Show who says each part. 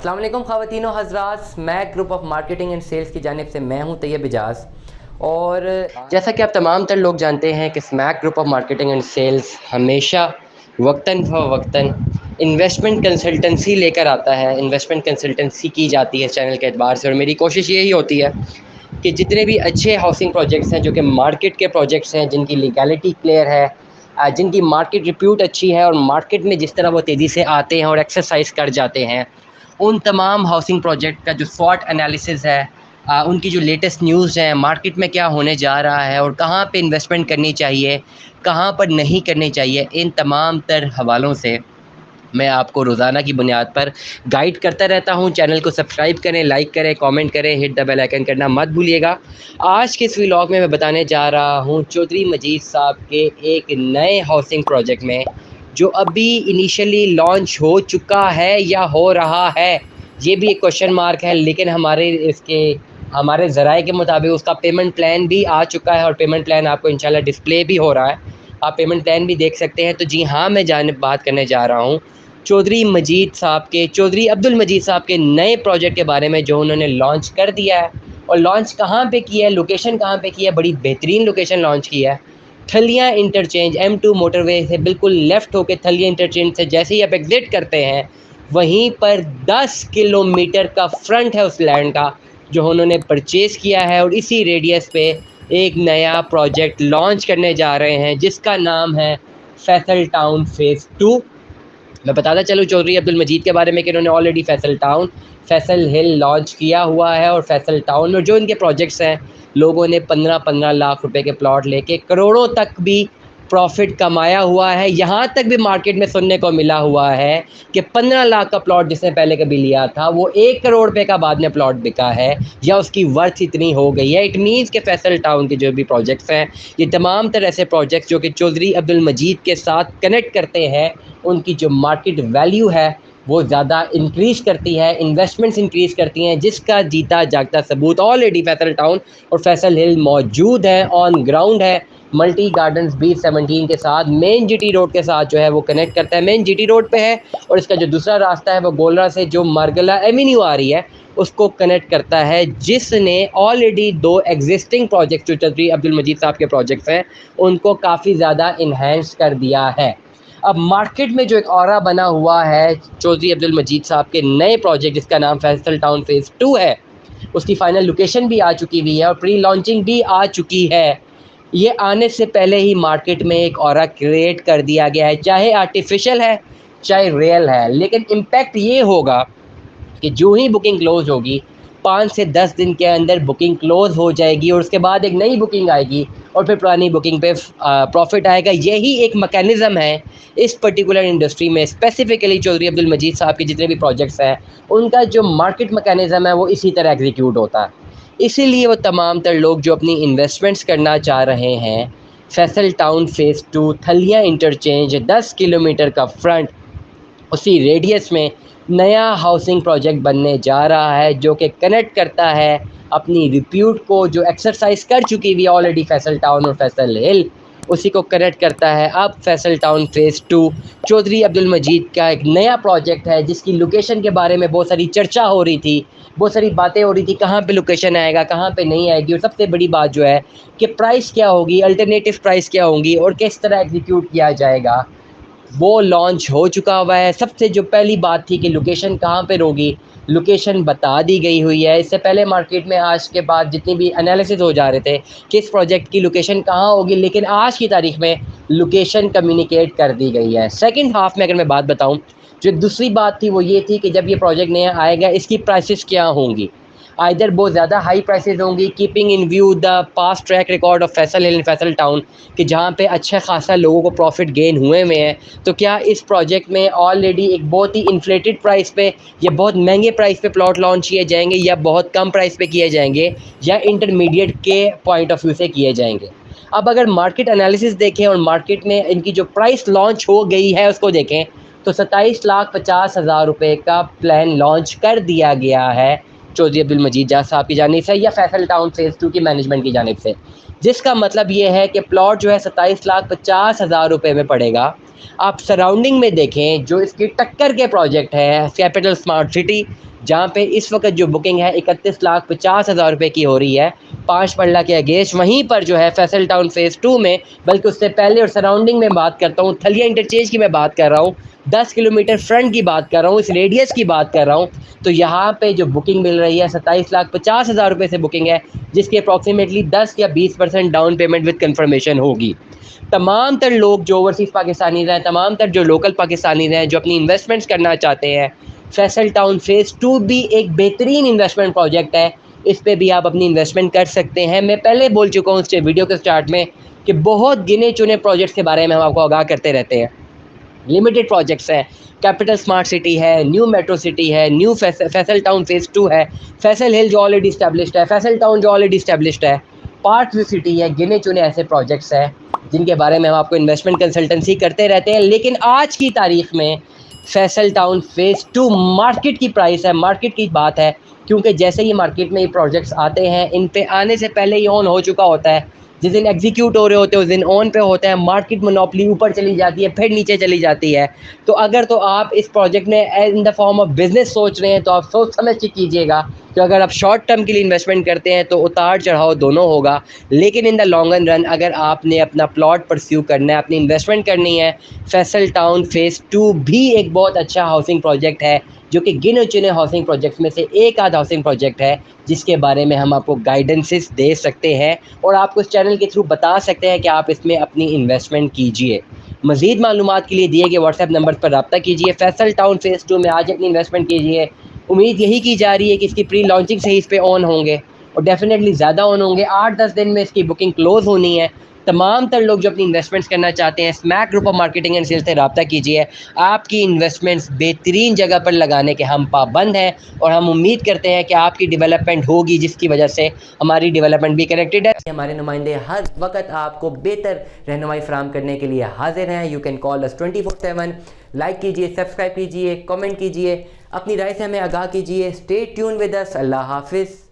Speaker 1: अस्सलाम वालेकुम ख़वातीनो हज़रात, Smack group of marketing and sales की जानिब से मैं हूं तैयब इजाज़। और जैसा कि आप तमाम तर लोग जानते हैं कि Smack group of marketing and sales हमेशा वक्तन फ़वक्तन इन्वेस्टमेंट कंसल्टेंसी लेकर आता है। इन्वेस्टमेंट कंसल्टेंसी की जाती है इस चैनल के एतबार से, और मेरी कोशिश यही होती है कि जितने भी अच्छे हाउसिंग प्रोजेक्ट्स हैं जो कि मार्केट के प्रोजेक्ट्स हैं, जिनकी लीगैलिटी क्लियर है, जिनकी मार्केट रिप्यूट अच्छी है और मार्केट में जिस तरह वो तेज़ी से आते हैं और एक्सरसाइज कर जाते हैं, उन तमाम हाउसिंग प्रोजेक्ट का जो स्वॉट एनालिसिस है, उनकी जो लेटेस्ट न्यूज़ है, मार्केट में क्या होने जा रहा है और कहाँ पे इन्वेस्टमेंट करनी चाहिए, कहाँ पर नहीं करनी चाहिए, इन तमाम तर हवालों से मैं आपको रोज़ाना की बुनियाद पर गाइड करता रहता हूँ। चैनल को सब्सक्राइब करें, लाइक करें, कमेंट करें, हिट द बेल आइकन करना मत भूलिएगा। आज के इस व्लॉग में मैं बताने जा रहा हूँ चौधरी मजीद साहब के एक नए हाउसिंग प्रोजेक्ट में, जो अभी इनिशियली लॉन्च हो चुका है या हो रहा है, ये भी एक क्वेश्चन मार्क है। लेकिन हमारे ज़राए के मुताबिक उसका पेमेंट प्लान भी आ चुका है और पेमेंट प्लान आपको इंशाल्लाह डिस्प्ले भी हो रहा है। आप पेमेंट प्लान भी देख सकते हैं। तो जी हाँ, मैं बात करने जा रहा हूँ चौधरी अब्दुल मजीद साहब के नए प्रोजेक्ट के बारे में, जो उन्होंने लॉन्च कर दिया है। और लॉन्च कहाँ पे किया है, लोकेशन कहाँ पे किया है, बड़ी बेहतरीन लोकेशन लॉन्च की है। थलिया इंटरचेंज M2 मोटरवे से बिल्कुल लेफ़्ट होकर थलिया इंटरचेंज से जैसे ही आप एग्ज़िट करते हैं, वहीं पर 10 किलोमीटर का फ्रंट है उस लैंड का, जो उन्होंने परचेज़ किया है। और इसी रेडियस पे एक नया प्रोजेक्ट लॉन्च करने जा रहे हैं, जिसका नाम है फैसल टाउन फ़ेज़ 2। मैं बताता चलूँ चौधरी अब्दुल मजीद के बारे में कि इन्होंने ऑलरेडी फैसल टाउन, फैसल हिल लॉन्च किया हुआ है। और फैसल टाउन में जो इनके प्रोजेक्ट्स हैं, लोगों ने 15-15 लाख रुपए के प्लॉट लेके करोड़ों तक भी प्रॉफिट कमाया हुआ है। यहाँ तक भी मार्केट में सुनने को मिला हुआ है कि 15 लाख का प्लॉट जिसने पहले कभी लिया था, वो 1 करोड़ रुपए का बाद में प्लॉट बिका है, या उसकी वर्थ इतनी हो गई है। इट मीन्स के फैसल टाउन के जो भी प्रोजेक्ट्स हैं, ये तमाम तरह से प्रोजेक्ट्स जो कि चौधरी अब्दुल मजीद के साथ कनेक्ट करते हैं, उनकी जो मार्केट वैल्यू है वो ज़्यादा इंक्रीज़ करती है, इन्वेस्टमेंट्स इंक्रीज़ करती हैं, जिसका जीता जागता सबूत ऑलरेडी फैसल टाउन और फैसल हिल मौजूद है, ऑन ग्राउंड है। मल्टी गार्डन्स B17 के साथ मेन GT रोड के साथ जो है वो कनेक्ट करता है, मेन GT रोड पे है। और इसका जो दूसरा रास्ता है वो गोलरा से जो मार्गला एवेन्यू आ रही है उसको कनेक्ट करता है, जिसने ऑलरेडी 2 एग्जिस्टिंग प्रोजेक्ट जो चौधरी अब्दुल मजीद साहब के प्रोजेक्ट्स हैं, उनको काफ़ी ज़्यादा इन्हेंस कर दिया है। अब मार्केट में जो एक ऑरा बना हुआ है चौधरी अब्दुल मजीद साहब के नए प्रोजेक्ट, जिसका नाम फैसल टाउन फ़ेज़ 2 है, उसकी फ़ाइनल लोकेशन भी आ चुकी हुई है और प्री लॉन्चिंग भी आ चुकी है। ये आने से पहले ही मार्केट में एक ऑरा क्रिएट कर दिया गया है, चाहे आर्टिफिशियल है चाहे रियल है। लेकिन इम्पैक्ट ये होगा कि जो ही बुकिंग क्लोज़ होगी, 5 से 10 दिन के अंदर बुकिंग क्लोज़ हो जाएगी और उसके बाद एक नई बुकिंग आएगी और फिर पुरानी बुकिंग पे प्रॉफिट आएगा। यही एक मैकेनिज़्म है इस पर्टिकुलर इंडस्ट्री में। स्पेसिफ़िकली चौधरी अब्दुल मजीद साहब के जितने भी प्रोजेक्ट्स हैं, उनका जो मार्केट मैकेनिज़्म है वो इसी तरह एग्जीक्यूट होता है। इसीलिए वो तमाम तर लोग जो अपनी इन्वेस्टमेंट्स करना चाह रहे हैं, Faisal town phase 2 Thalia interchange 10 kilometre का फ्रंट, उसी रेडियस में नया हाउसिंग प्रोजेक्ट बनने जा रहा है, जो कि कनेक्ट करता है अपनी रिप्यूट को, जो एक्सरसाइज कर चुकी हुई है ऑलरेडी फैसल टाउन और फैसल हिल, उसी को कनेक्ट करता है। अब फैसल टाउन फ़ेज़ 2 चौधरी अब्दुल मजीद का एक नया प्रोजेक्ट है, जिसकी लोकेशन के बारे में बहुत सारी चर्चा हो रही थी, बहुत सारी बातें हो रही थी, कहाँ पे लोकेशन आएगा, कहाँ पे नहीं आएगी, और सबसे बड़ी बात जो है कि प्राइस क्या होगी, अल्टरनेटिव प्राइस क्या होंगी और किस तरह एग्जीक्यूट किया जाएगा, वो लॉन्च हो चुका हुआ है। सबसे जो पहली बात थी कि लोकेशन कहाँ पर होगी, लोकेशन बता दी गई हुई है। इससे पहले मार्केट में आज के बाद जितनी भी एनालिसिस हो जा रहे थे कि इस प्रोजेक्ट की लोकेशन कहाँ होगी, लेकिन आज की तारीख में लोकेशन कम्युनिकेट कर दी गई है। सेकंड हाफ में अगर मैं बात बताऊं, जो दूसरी बात थी वो ये थी कि जब ये प्रोजेक्ट नया आएगा, इसकी प्राइसेस क्या होंगी। आइदर बहुत ज़्यादा हाई प्राइसेस होंगी, keeping in view the past track record of Faisal hill and Faisal town, कि जहाँ पे अच्छा खासा लोगों को प्रॉफिट गेन हुए हैं। तो क्या इस प्रोजेक्ट में ऑलरेडी एक बहुत ही इन्फ्लेटेड प्राइस पे या बहुत महंगे प्राइस पे प्लॉट लॉन्च किए जाएंगे, या बहुत कम प्राइस पे किए जाएंगे, या इंटरमीडिएट के पॉइंट ऑफ व्यू से किए जाएंगे। अब अगर मार्केट एनालिसिस देखें और मार्केट में इनकी जो प्राइस लॉन्च हो गई है उसको देखें, तो 27,50,000 रुपये का प्लान लॉन्च कर दिया गया है चौधरी अब्दुल मजीद साहब की जानिब से, या फैसल टाउन फ़ेज़ 2 की मैनेजमेंट की जानिब से। जिसका मतलब ये है कि प्लॉट जो है 27,50,000 रुपये में पड़ेगा, आप सराउंडिंग में देखें जो इसकी टक्कर के प्रोजेक्ट है कैपिटल स्मार्ट सिटी, जहाँ पे इस वक्त जो बुकिंग है 31,50,000 रुपये की हो रही है 5 पड़ला के अगेंस्ट। वहीं पर जो है फैसल टाउन फेज़ 2 में, बल्कि उससे पहले और सराउंडिंग में बात करता हूँ, थलिया इंटरचेंज की मैं बात कर रहा हूँ, 10 किलोमीटर फ्रंट की बात कर रहा हूँ, इस रेडियस की बात कर रहा हूँ, तो यहाँ पे जो बुकिंग मिल रही है 27,50,000 रुपये से बुकिंग है, जिसकी अप्रॉक्सीमेटली 10 या 20% डाउन पेमेंट विद कन्फर्मेशन होगी। तमाम तर लोग जो ओवरसीज़ पाकिस्तानीज़ हैं, तमाम तर जो लोकल पाकिस्तानीज़ हैं, जो अपनी इन्वेस्टमेंट्स करना चाहते हैं, फैसल टाउन फेज़ 2 भी एक बेहतरीन इन्वेस्टमेंट प्रोजेक्ट है। इस पे भी आप अपनी इन्वेस्टमेंट कर सकते हैं। मैं पहले बोल चुका हूँ इस वीडियो के स्टार्ट में कि बहुत गिने चुने प्रोजेक्ट्स के बारे में हम आपको आगाह करते रहते हैं। लिमिटेड प्रोजेक्ट्स हैं, कैपिटल स्मार्ट सिटी है, न्यू मेट्रो सिटी है, न्यू फैसल टाउन फेज़ 2 है, फैसल हिल जो ऑलरेडी इस्टेब्लिश्ड है, फैसल टाउन जो ऑलरेडी इस्टेब्लिश्ड है, पार्क सिटी है। गिने चुने ऐसे प्रोजेक्ट्स हैं जिनके बारे में हम आपको इन्वेस्टमेंट कंसल्टेंसी करते रहते हैं। लेकिन आज की तारीख में फैसल टाउन फेज़ 2 मार्केट की प्राइस है, मार्केट की बात है, क्योंकि जैसे ही मार्केट में ये प्रोजेक्ट्स आते हैं, इन पे आने से पहले ही ऑन हो चुका होता है। जिस दिन एग्जीक्यूट हो रहे होते हैं उस दिन ऑन पे होता है, मार्केट मोनोपोली ऊपर चली जाती है, फिर नीचे चली जाती है। तो अगर तो आप इस प्रोजेक्ट में in the form of business सोच रहे हैं तो आप सोच समझ के कीजिएगा, कि अगर आप शॉर्ट टर्म के लिए इन्वेस्टमेंट करते हैं तो उतार चढ़ाव दोनों होगा। लेकिन इन द लॉन्ग रन अगर आपने अपना प्लॉट परस्यू करना है, अपनी इन्वेस्टमेंट करनी है, फैसल टाउन फेज़ 2 भी एक बहुत अच्छा हाउसिंग प्रोजेक्ट है, जो कि गिने चुने हाउसिंग प्रोजेक्ट्स में से एक आध हाउसिंग प्रोजेक्ट है जिसके बारे में हम आपको गाइडेंसेस दे सकते हैं और आपको इस चैनल के थ्रू बता सकते हैं कि आप इसमें अपनी इन्वेस्टमेंट कीजिए। मज़ीद मालूमात के लिए दिए गए व्हाट्सएप नंबर पर रब्ता कीजिए। फैसल टाउन फेज़ 2 में आज अपनी इन्वेस्टमेंट कीजिए। उम्मीद यही की जा रही है कि इसकी प्री लॉन्चिंग से ही इस पे ऑन होंगे और डेफिनेटली ज़्यादा ऑन होंगे। 8-10 दिन में इसकी बुकिंग क्लोज़ होनी है। तमाम तर लोग जो अपनी इन्वेस्टमेंट्स करना चाहते हैं, Smack group of marketing and sales से रब्ता कीजिए। आपकी इन्वेस्टमेंट्स बेहतरीन जगह पर लगाने के हम पाबंद हैं और हम उम्मीद करते हैं कि आपकी डेवलपमेंट होगी, जिसकी वजह से हमारी डेवलपमेंट भी कनेक्टेड है। हमारे नुमाइंदे हर वक्त आपको बेहतर रहनुमाई फराहम करने के लिए हाजिर हैं। You can call us 24/7। Like कीजिए, सब्सक्राइब कीजिए, कमेंट कीजिए, अपनी राय से हमें आगाह कीजिए। Stay tune with us. अल्लाह हाफिज़।